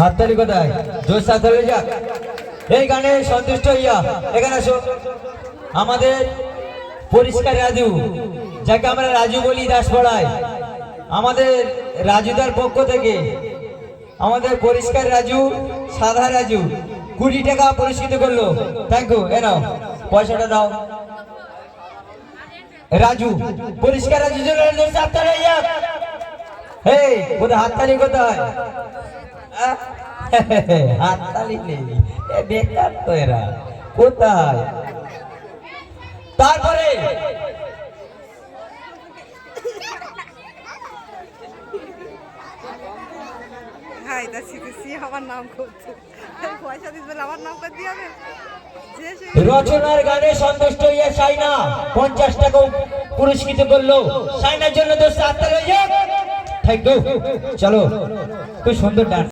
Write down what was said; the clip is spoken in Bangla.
হাততালি কোথায়? জোর সাথে হয়ে যাক। এই গানে সন্তুষ্ট হইয়া এখানে আসো। আমাদের পরিষ্কার রাজু, যাকে আমরা রাজু বলি দাসপাড়ায়, আমাদের রাজুদার পক্ষ থেকে আমাদের পরিষ্কার রাজু, সাদা রাজু 20 টাকা পুরস্কৃত করলো। Thank you. এ নাও পয়সাটা দাও। রাজু, পরিষ্কার রাজু জন্য হাততালি হয়ে যাক। এই কোথায় হাততালি কোথায়? হাততালি নেই, বেকার তো এরা কোথায়? তারপরে রচনার গানে সন্তুষ্ট হইয়া সাইনা 50 টাকা পুরস্কৃত করলো। সাইনার জন্য দোস্ত হাততালি হয়ে যাক। Thank you. চলো, খুব সুন্দর ডান্স।